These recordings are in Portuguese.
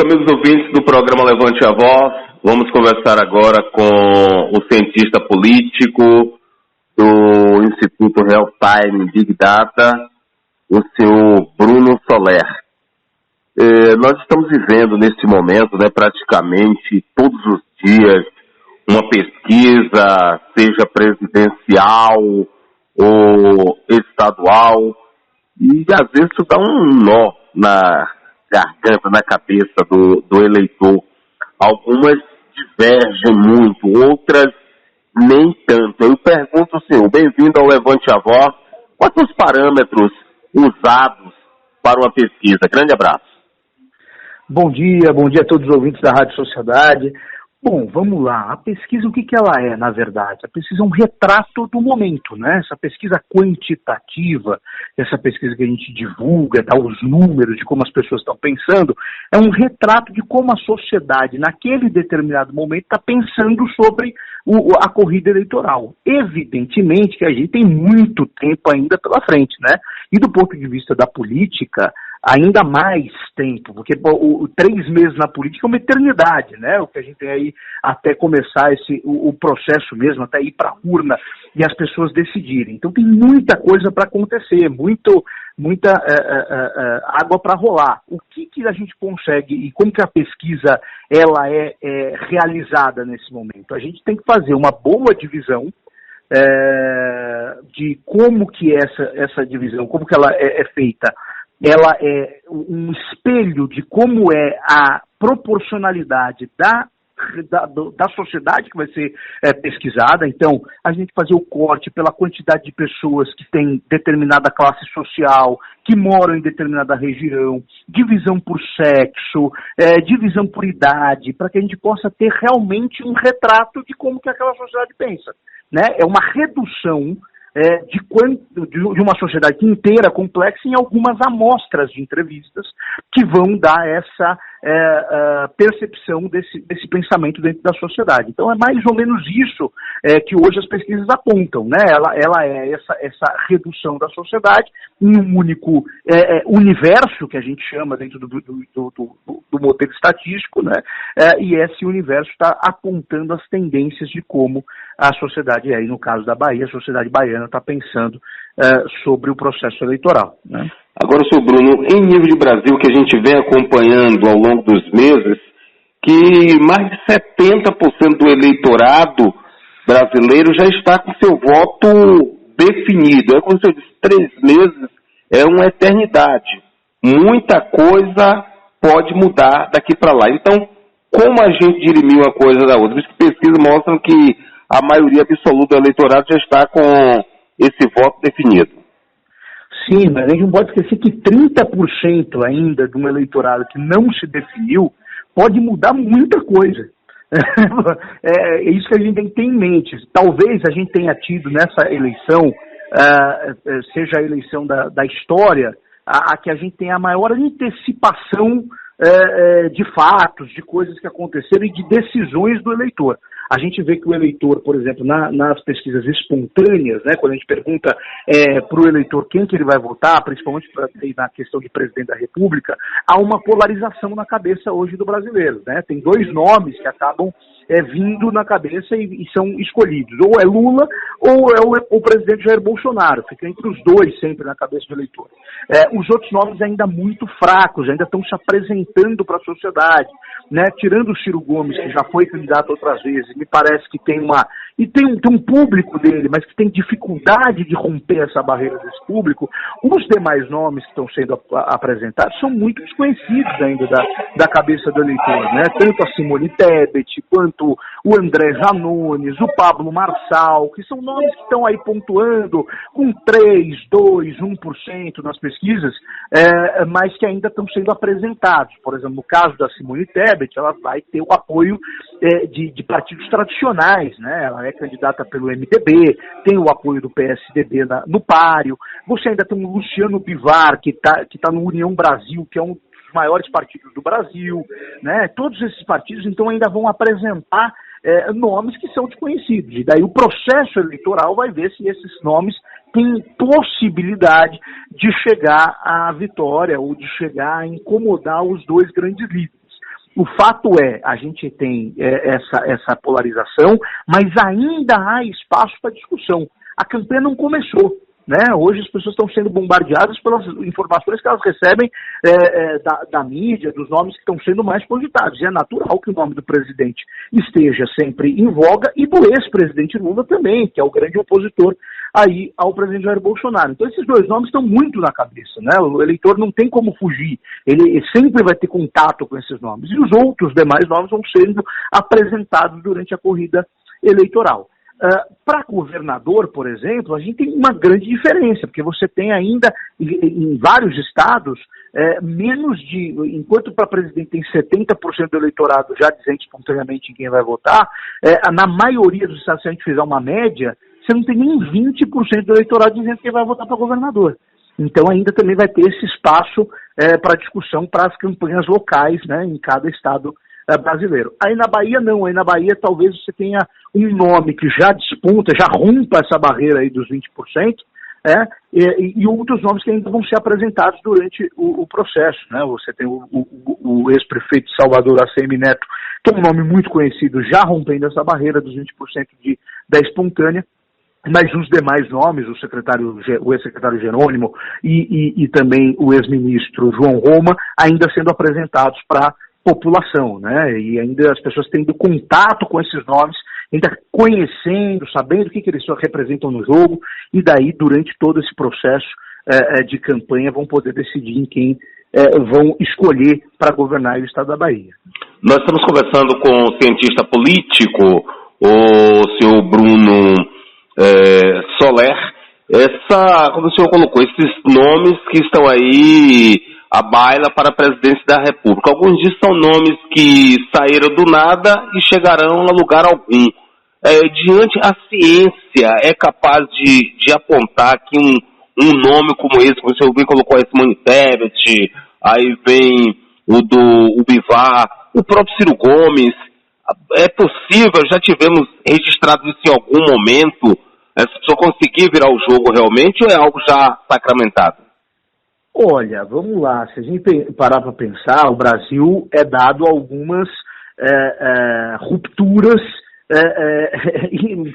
amigos ouvintes do programa Levante a Voz, vamos conversar agora com o cientista político do Instituto Real Time Big Data, o senhor Bruno Soler. Nós estamos vivendo neste momento, praticamente todos os dias, uma pesquisa, seja presidencial ou estadual, e às vezes isso dá um nó na garganta, na cabeça do eleitor. Algumas divergem muito, outras nem tanto. Eu pergunto ao senhor, bem-vindo ao Levante a Voz, quais são os parâmetros usados para uma pesquisa? Grande abraço. Bom dia a todos os ouvintes da Rádio Sociedade. Bom, vamos lá. A pesquisa, o que ela é, na verdade? A pesquisa é um retrato do momento, né? Essa pesquisa quantitativa, essa pesquisa que a gente divulga, dá os números de como as pessoas estão pensando, é um retrato de como a sociedade, naquele determinado momento, está pensando sobre a corrida eleitoral. Evidentemente que a gente tem muito tempo ainda pela frente, né? E do ponto de vista da política, ainda mais tempo, porque 3 meses na política é uma eternidade, né? O que a gente tem aí até começar o processo mesmo, até ir para a urna e as pessoas decidirem. Então tem muita coisa para acontecer, muita água para rolar. O que a gente consegue e como que a pesquisa ela é realizada nesse momento? A gente tem que fazer uma boa divisão de como que essa divisão, como que ela é feita. Ela é um espelho de como é a proporcionalidade da sociedade que vai ser pesquisada. Então, a gente fazer o corte pela quantidade de pessoas que têm determinada classe social, que moram em determinada região, divisão por sexo, divisão por idade, para que a gente possa ter realmente um retrato de como que aquela sociedade pensa, né? É uma redução de uma sociedade inteira complexa em algumas amostras de entrevistas que vão dar essa percepção desse pensamento dentro da sociedade. Então é mais ou menos isso que hoje as pesquisas apontam, né? Ela é essa redução da sociedade em um único universo, que a gente chama dentro do modelo estatístico, né? E esse universo está apontando as tendências de como a sociedade, aí no caso da Bahia, a sociedade baiana está pensando sobre o processo eleitoral, né? Agora, senhor Bruno, em nível de Brasil, que a gente vem acompanhando ao longo dos meses, que mais de 70% do eleitorado brasileiro já está com seu voto definido. Como o senhor disse, 3 meses é uma eternidade. Muita coisa pode mudar daqui para lá. Então, como a gente dirimir uma coisa da outra? As pesquisas mostram que a maioria absoluta do eleitorado já está com esse voto definido. Sim, mas a gente não pode esquecer que 30% ainda de um eleitorado que não se definiu pode mudar muita coisa. É isso que a gente tem que ter em mente. Talvez a gente tenha tido nessa eleição, seja a eleição da história, a que a gente tem a maior antecipação de fatos, de coisas que aconteceram e de decisões do eleitor. A gente vê que o eleitor, por exemplo, nas pesquisas espontâneas, né, quando a gente pergunta para o eleitor quem que ele vai votar, principalmente na questão de presidente da República, há uma polarização na cabeça hoje do brasileiro, né? Tem 2 nomes que acabam vindo na cabeça e são escolhidos. Ou é Lula ou é o presidente Jair Bolsonaro. Fica entre os 2 sempre na cabeça do eleitor. Os outros nomes ainda muito fracos, ainda estão se apresentando para a sociedade, né? Tirando o Ciro Gomes, que já foi candidato outras vezes, me parece que tem um público dele, mas que tem dificuldade de romper essa barreira desse público. Os demais nomes que estão sendo apresentados são muito desconhecidos ainda da cabeça do eleitor, né? Tanto a Simone Tebet, quanto o André Janones, o Pablo Marçal, que são nomes que estão aí pontuando com 3, 2, 1% nas pesquisas, mas que ainda estão sendo apresentados. Por exemplo, no caso da Simone Tebet, ela vai ter o apoio de partidos tradicionais, né? Ela é candidata pelo MDB, tem o apoio do PSDB no páreo. Você ainda tem o Luciano Bivar, que tá no União Brasil, que é um dos maiores partidos do Brasil, né? Todos esses partidos, então, ainda vão apresentar nomes que são desconhecidos. E daí o processo eleitoral vai ver se esses nomes têm possibilidade de chegar à vitória ou de chegar a incomodar os 2 grandes líderes. O fato é, a gente tem essa polarização, mas ainda há espaço para discussão. A campanha não começou, né? Hoje as pessoas estão sendo bombardeadas pelas informações que elas recebem da mídia, dos nomes que estão sendo mais cogitados. E é natural que o nome do presidente esteja sempre em voga e do ex-presidente Lula também, que é o grande opositor aí ao presidente Jair Bolsonaro. Então esses dois nomes estão muito na cabeça, né? O eleitor não tem como fugir, ele sempre vai ter contato com esses nomes. E os outros demais nomes vão sendo apresentados durante a corrida eleitoral. Para governador, por exemplo, a gente tem uma grande diferença, porque você tem ainda, em vários estados, enquanto para presidente tem 70% do eleitorado já dizendo espontaneamente em quem vai votar, na maioria dos estados, se a gente fizer uma média, você não tem nem 20% do eleitorado dizendo que vai votar para governador. Então ainda também vai ter esse espaço para discussão para as campanhas locais, né, em cada estado brasileiro. Aí na Bahia não, aí na Bahia talvez você tenha um nome que já desponta, já rompa essa barreira aí dos 20%, e outros nomes que ainda vão ser apresentados durante o processo, né? Você tem o ex-prefeito de Salvador, ACM Neto, que é um nome muito conhecido, já rompendo essa barreira dos 20% da espontânea, mas os demais nomes, o ex-secretário Jerônimo e também o ex-ministro João Roma, ainda sendo apresentados para população, né? E ainda as pessoas tendo contato com esses nomes, ainda conhecendo, sabendo o que eles representam no jogo, e daí, durante todo esse processo de campanha, vão poder decidir em quem vão escolher para governar o estado da Bahia. Nós estamos conversando com o cientista político, o senhor Bruno Soler. Como o senhor colocou, esses nomes que estão aí à baila para a presidência da República. Alguns disso são nomes que saíram do nada e chegarão a lugar algum. Diante a ciência é capaz de apontar que um nome como esse, como o senhor bem colocou, a Simone Tebet, aí vem o Bivar, o próprio Ciro Gomes. É possível, já tivemos registrado isso em algum momento, essa pessoa conseguir virar o jogo realmente, ou é algo já sacramentado? Olha, vamos lá, se a gente parar para pensar, o Brasil é dado algumas rupturas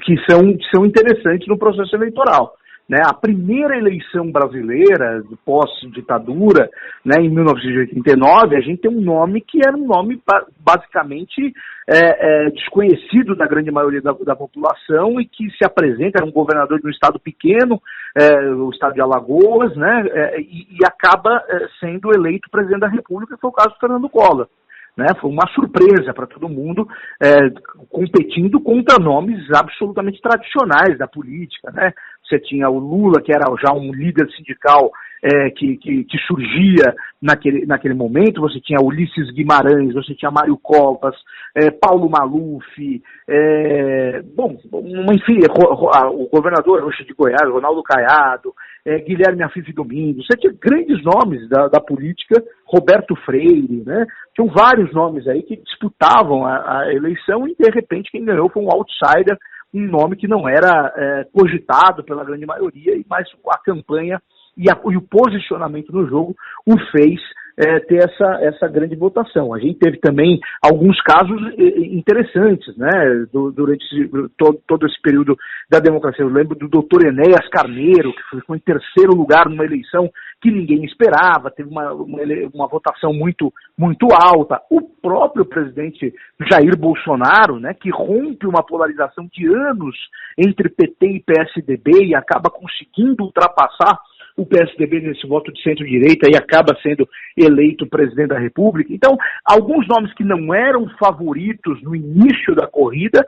que são interessantes no processo eleitoral. Né? A primeira eleição brasileira, pós-ditadura, né, em 1989, a gente tem um nome que era um nome basicamente desconhecido da grande maioria da população e que se apresenta, era um governador de um estado pequeno, o estado de Alagoas, né, e acaba sendo eleito presidente da República, que foi o caso do Fernando Collor. Né, foi uma surpresa para todo mundo, competindo contra nomes absolutamente tradicionais da política. Né? Você tinha o Lula, que era já um líder sindical que surgia naquele momento, você tinha Ulisses Guimarães, você tinha Mário Covas, Paulo Maluf, enfim, o governador Rocha de Goiás, Ronaldo Caiado, Guilherme Afif Domingos, você tinha grandes nomes da política, Roberto Freire, né? Tinham vários nomes aí que disputavam a eleição e, de repente, quem ganhou foi um outsider, um nome que não era cogitado pela grande maioria, mas a campanha e o posicionamento no jogo o fez ter essa grande votação. A gente teve também alguns casos interessantes, né, durante todo esse período da democracia. Eu lembro do doutor Enéas Carneiro, que ficou em terceiro lugar numa eleição que ninguém esperava, teve uma votação muito, muito alta. O próprio presidente Jair Bolsonaro, né, que rompe uma polarização de anos entre PT e PSDB e acaba conseguindo ultrapassar o PSDB nesse voto de centro-direita e acaba sendo eleito presidente da República. Então, alguns nomes que não eram favoritos no início da corrida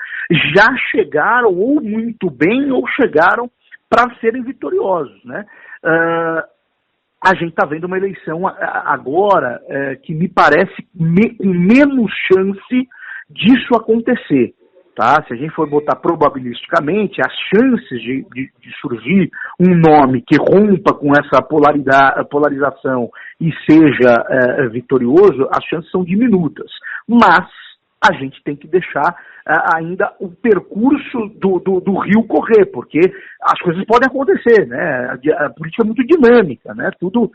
já chegaram ou muito bem ou chegaram para serem vitoriosos, né? A gente está vendo uma eleição agora que me parece com menos chance disso acontecer. Tá? Se a gente for botar probabilisticamente, as chances de surgir um nome que rompa com essa polarização e seja vitorioso, as chances são diminutas. Mas a gente tem que deixar ainda o percurso do rio correr, porque as coisas podem acontecer, né? A política é muito dinâmica, né? Tudo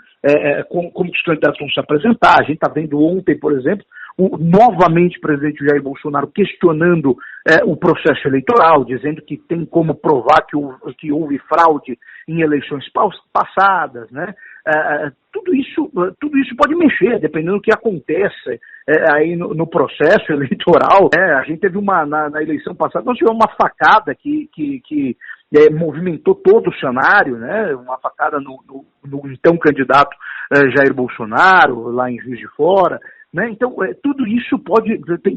como os candidatos vão se apresentar. A gente está vendo ontem, por exemplo, novamente o presidente Jair Bolsonaro questionando o processo eleitoral, dizendo que tem como provar que houve fraude em eleições passadas, né? Tudo isso pode mexer, dependendo do que acontece aí no processo eleitoral. A gente teve na eleição passada, nós tivemos uma facada que movimentou todo o cenário, né? Uma facada no então candidato Jair Bolsonaro, lá em Juiz de Fora. Né? Então, tudo isso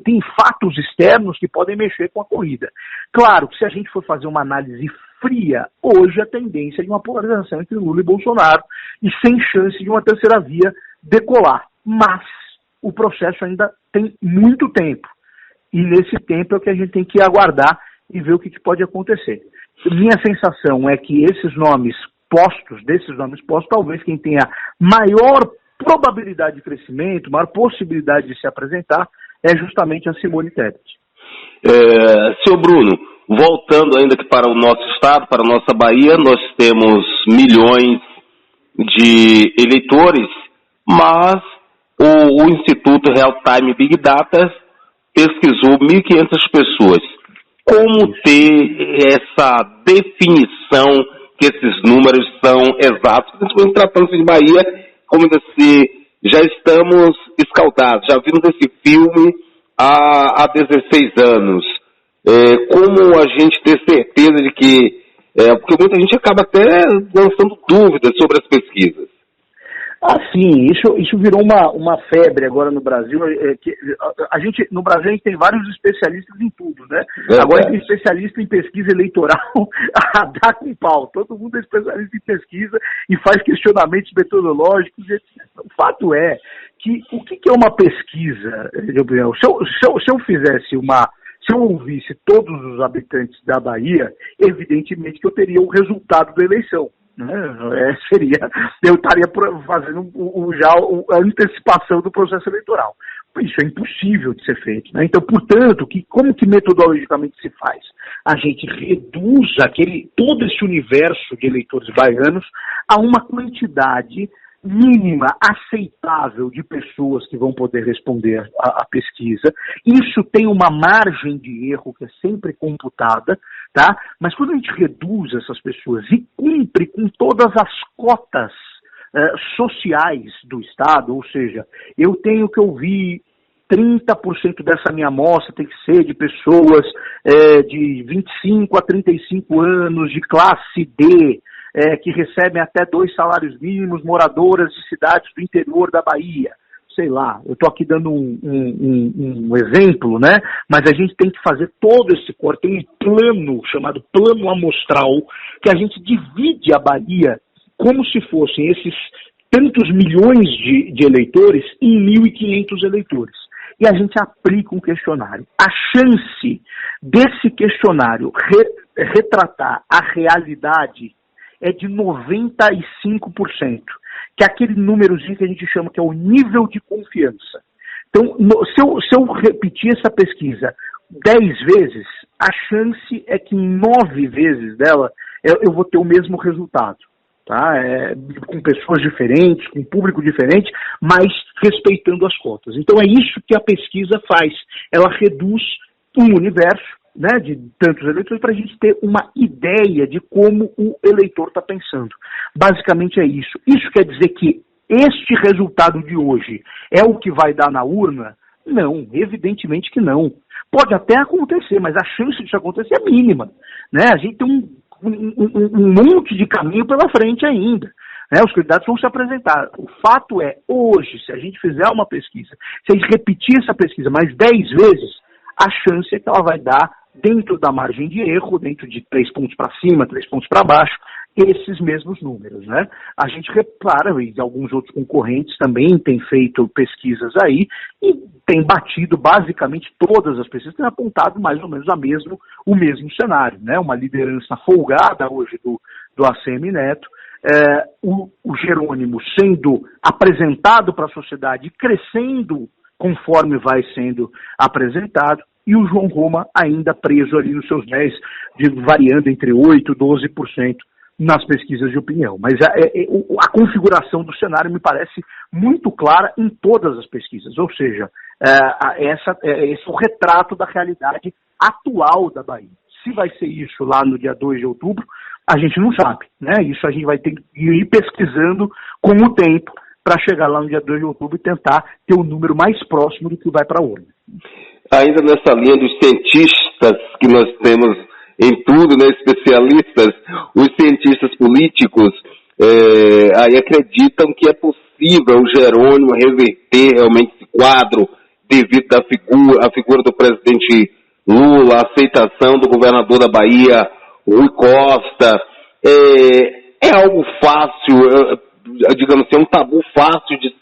tem fatos externos que podem mexer com a corrida. Claro que se a gente for fazer uma análise fria, hoje a tendência é de uma polarização entre Lula e Bolsonaro e sem chance de uma terceira via decolar. Mas o processo ainda tem muito tempo. E nesse tempo é o que a gente tem que aguardar e ver o que pode acontecer. Minha sensação é que desses nomes postos, talvez quem tenha maior probabilidade de crescimento, maior possibilidade de se apresentar, é justamente a Simone Tebet. Seu Bruno, voltando ainda aqui para o nosso estado, para a nossa Bahia, nós temos milhões de eleitores, mas o Instituto Real Time Big Data pesquisou 1.500 pessoas. Como ter essa definição que esses números são exatos? Principalmente tratando-se de Bahia, como se já estamos escaldados, já vimos esse filme há 16 anos. Como a gente ter certeza de que... porque muita gente acaba até lançando dúvidas sobre as pesquisas. Sim, isso virou uma febre agora no Brasil. No Brasil a gente tem vários especialistas em tudo, né? Agora tem especialista em pesquisa eleitoral a dar com pau. Todo mundo é especialista em pesquisa e faz questionamentos metodológicos. O fato é que o que é uma pesquisa, de opinião? Se eu ouvisse todos os habitantes da Bahia, evidentemente que eu teria o resultado da eleição. Eu estaria fazendo a antecipação do processo eleitoral. Isso é impossível de ser feito. Né? Então, portanto, como que metodologicamente se faz? A gente reduz todo esse universo de eleitores baianos a uma quantidade mínima aceitável de pessoas que vão poder responder à pesquisa. Isso tem uma margem de erro que é sempre computada, tá? Mas quando a gente reduz essas pessoas e cumpre com todas as cotas sociais do Estado, ou seja, eu tenho que ouvir 30% dessa minha amostra tem que ser de pessoas de 25 a 35 anos, de classe D, que recebem até 2 salários mínimos, moradoras de cidades do interior da Bahia. Sei lá, eu estou aqui dando um exemplo, né? Mas a gente tem que fazer todo esse corte. Tem um plano chamado plano amostral, que a gente divide a Bahia como se fossem esses tantos milhões de eleitores em 1.500 eleitores. E a gente aplica um questionário. A chance desse questionário retratar a realidade é de 95%, que é aquele númerozinho que a gente chama que é o nível de confiança. Então, se eu repetir essa pesquisa 10 vezes, a chance é que em 9 vezes dela eu vou ter o mesmo resultado. Tá? Com pessoas diferentes, com público diferente, mas respeitando as cotas. Então é isso que a pesquisa faz. Ela reduz um universo, né, de tantos eleitores para a gente ter uma ideia de como o eleitor está pensando. Basicamente é isso. Isso quer dizer que este resultado de hoje é o que vai dar na urna? Não, evidentemente que não. Pode até acontecer, mas a chance disso acontecer é mínima. Né? A gente tem um monte de caminho pela frente ainda. Né? Os candidatos vão se apresentar. O fato é, hoje, se a gente fizer uma pesquisa, se a gente repetir essa pesquisa mais 10 vezes, a chance é que ela vai dar, dentro da margem de erro, dentro de 3 pontos para cima, 3 pontos para baixo, esses mesmos números, né? A gente repara, e alguns outros concorrentes também têm feito pesquisas aí, e têm batido basicamente todas as pesquisas, têm apontado mais ou menos o mesmo cenário, né? Uma liderança folgada hoje do ACM Neto, o Jerônimo sendo apresentado para a sociedade, crescendo conforme vai sendo apresentado, e o João Roma ainda preso ali nos seus 10, variando entre 8% e 12% nas pesquisas de opinião. Mas a configuração do cenário me parece muito clara em todas as pesquisas, ou seja, Esse é o retrato da realidade atual da Bahia. Se vai ser isso lá no dia 2 de outubro, a gente não sabe, né? Isso a gente vai ter que ir pesquisando com o tempo para chegar lá no dia 2 de outubro e tentar ter um número mais próximo do que vai para a urna. Ainda nessa linha dos cientistas que nós temos em tudo, né, especialistas, os cientistas políticos aí acreditam que é possível o Jerônimo reverter realmente esse quadro devido à figura do presidente Lula, a aceitação do governador da Bahia, Rui Costa. É algo fácil, digamos assim, é um tabu fácil de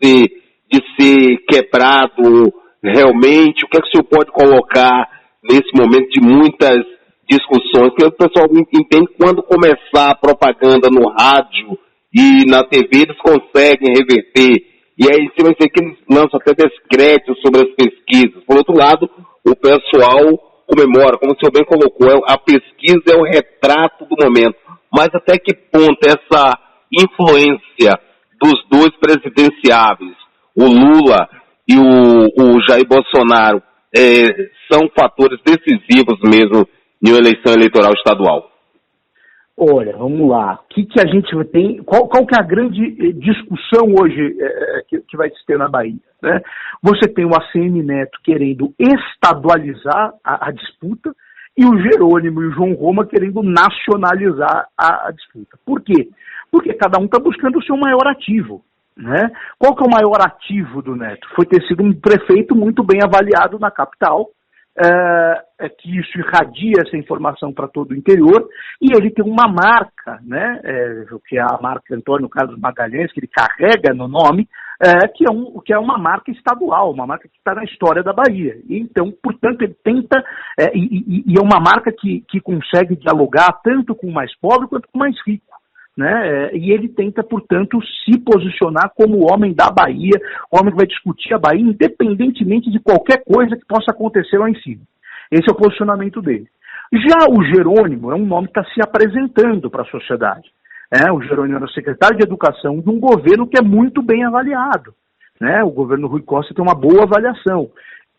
ser quebrado realmente. O que é que o senhor pode colocar nesse momento de muitas discussões? Porque o pessoal entende que quando começar a propaganda no rádio e na TV, eles conseguem reverter. E aí, se você que eles lançam até descréditos sobre as pesquisas. Por outro lado, o pessoal comemora, como o senhor bem colocou, a pesquisa é o retrato do momento. Mas até que ponto essa influência dos dois presidenciáveis, o Lula e o Jair Bolsonaro, são fatores decisivos mesmo em uma eleição eleitoral estadual? Olha, vamos lá. O que a gente tem? Qual que é a grande discussão hoje que vai se ter na Bahia? Né? Você tem o ACM Neto querendo estadualizar a disputa e o Jerônimo e o João Roma querendo nacionalizar a disputa. Por quê? Porque cada um está buscando o seu maior ativo. Né? Qual que é o maior ativo do Neto? Foi ter sido um prefeito muito bem avaliado na capital, que isso irradia essa informação para todo o interior, e ele tem uma marca, né, que é a marca Antônio Carlos Magalhães, que ele carrega no nome, que é uma marca estadual, uma marca que está na história da Bahia. E, então, portanto, ele tenta, e é uma marca que consegue dialogar tanto com o mais pobre quanto com o mais rico. Né? E ele tenta, portanto, se posicionar como o homem da Bahia, o homem que vai discutir a Bahia, independentemente de qualquer coisa que possa acontecer lá em cima. Esse é o posicionamento dele. Já o Jerônimo é um nome que está se apresentando para a sociedade. O Jerônimo era secretário de Educação de um governo que é muito bem avaliado. Né? O governo Rui Costa tem uma boa avaliação.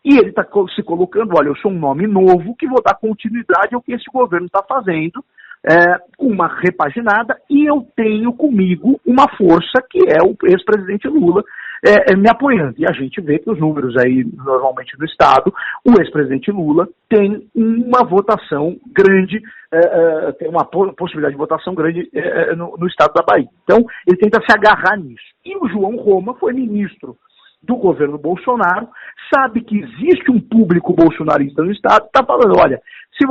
E ele está se colocando, olha, eu sou um nome novo que vou dar continuidade ao que esse governo está fazendo, uma repaginada, e eu tenho comigo uma força que é o ex-presidente Lula me apoiando. E a gente vê que os números aí, normalmente no Estado, o ex-presidente Lula tem uma votação grande, tem uma possibilidade de votação grande no Estado da Bahia. Então, ele tenta se agarrar nisso. E o João Roma foi ministro do governo Bolsonaro, sabe que existe um público bolsonarista no Estado, está falando, olha, se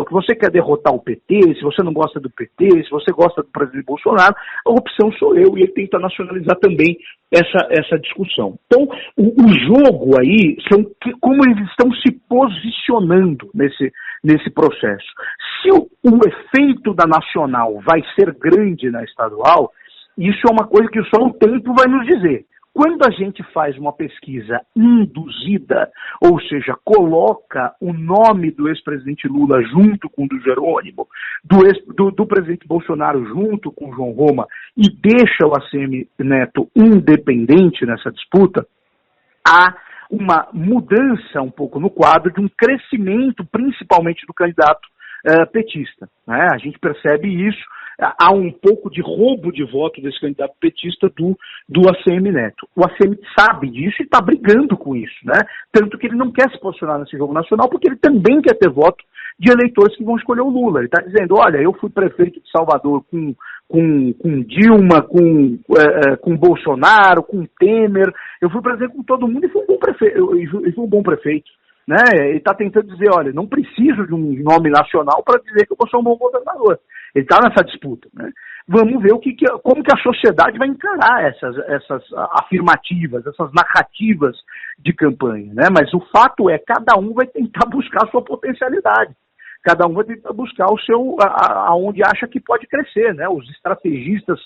você quer derrotar o PT, se você não gosta do PT, se você gosta do presidente Bolsonaro, a opção sou eu, e ele tenta nacionalizar também essa discussão. Então, o jogo aí, como eles estão se posicionando nesse processo. Se o efeito da nacional vai ser grande na estadual, isso é uma coisa que só o tempo vai nos dizer. Quando a gente faz uma pesquisa induzida, ou seja, coloca o nome do ex-presidente Lula junto com o do Jerônimo, do presidente Bolsonaro junto com o João Roma, e deixa o ACM Neto independente nessa disputa, há uma mudança um pouco no quadro de um crescimento, principalmente do candidato petista. Né? A gente percebe isso. Há um pouco de roubo de voto desse candidato petista do ACM Neto. O ACM sabe disso e está brigando com isso, né? Tanto que ele não quer se posicionar nesse jogo nacional, porque ele também quer ter voto de eleitores que vão escolher o Lula. Ele está dizendo, olha, eu fui prefeito de Salvador com Dilma, com Bolsonaro, com Temer, eu fui presidente com todo mundo e fui um bom prefeito. Né? Ele está tentando dizer, olha, não preciso de um nome nacional para dizer que eu vou ser um bom governador. Ele está nessa disputa. Né? Vamos ver como que a sociedade vai encarar essas afirmativas, essas narrativas de campanha. Né? Mas o fato é que cada um vai tentar buscar a sua potencialidade. Cada um vai tentar buscar aonde acha que pode crescer, né? Os estrategistas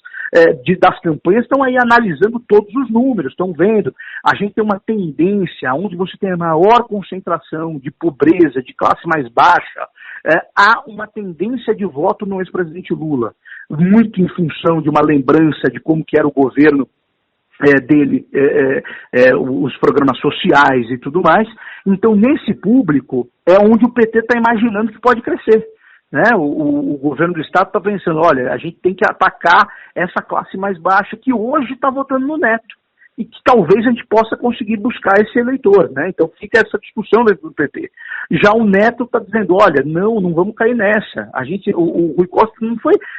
das campanhas estão aí analisando todos os números, estão vendo. A gente tem uma tendência, onde você tem a maior concentração de pobreza, de classe mais baixa, há uma tendência de voto no ex-presidente Lula, muito em função de uma lembrança de como que era o governo dele os programas sociais e tudo mais. Então, nesse público, é onde o PT está imaginando que pode crescer. Né? O governo do Estado está pensando, olha, a gente tem que atacar essa classe mais baixa que hoje está votando no Neto. E que talvez a gente possa conseguir buscar esse eleitor, né? Então fica essa discussão dentro do PT. Já o Neto está dizendo, olha, não vamos cair nessa. O Rui Costa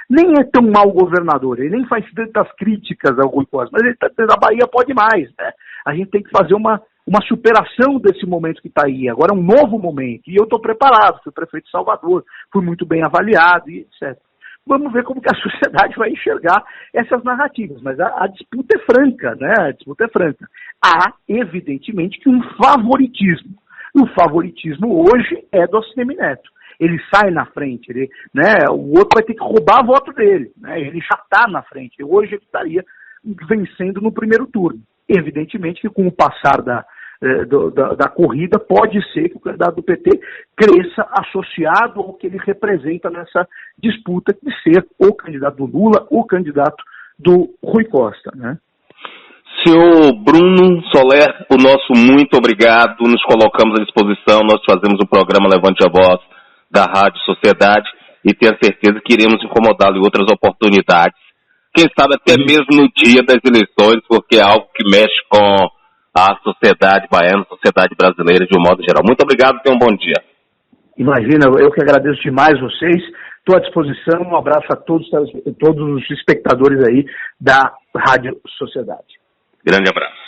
nem é tão mau governador, ele nem faz tantas críticas ao Rui Costa, mas ele está dizendo, a Bahia pode mais, né? A gente tem que fazer uma superação desse momento que está aí. Agora é um novo momento, e eu estou preparado, fui prefeito de Salvador, fui muito bem avaliado, e etc. Vamos ver como que a sociedade vai enxergar essas narrativas, mas a disputa é franca, né? A disputa é franca. Há, evidentemente, que um favoritismo. E o favoritismo hoje é do Assemineto. Ele sai na frente, o outro vai ter que roubar voto dele, né? Ele já está na frente. Hoje ele estaria vencendo no primeiro turno. Evidentemente que com o passar da corrida, pode ser que o candidato do PT cresça associado ao que ele representa nessa disputa de ser o candidato do Lula, o candidato do Rui Costa, né? Senhor Bruno Soler, o nosso muito obrigado, nos colocamos à disposição, nós fazemos o programa Levante a Voz da Rádio Sociedade e tenho certeza que iremos incomodá-lo em outras oportunidades, quem sabe até mesmo no dia das eleições, porque é algo que mexe com a sociedade baiana, a sociedade brasileira de um modo geral. Muito obrigado e tenha um bom dia. Imagina, eu que agradeço demais vocês, estou à disposição, um abraço a todos os espectadores aí da Rádio Sociedade. Grande abraço.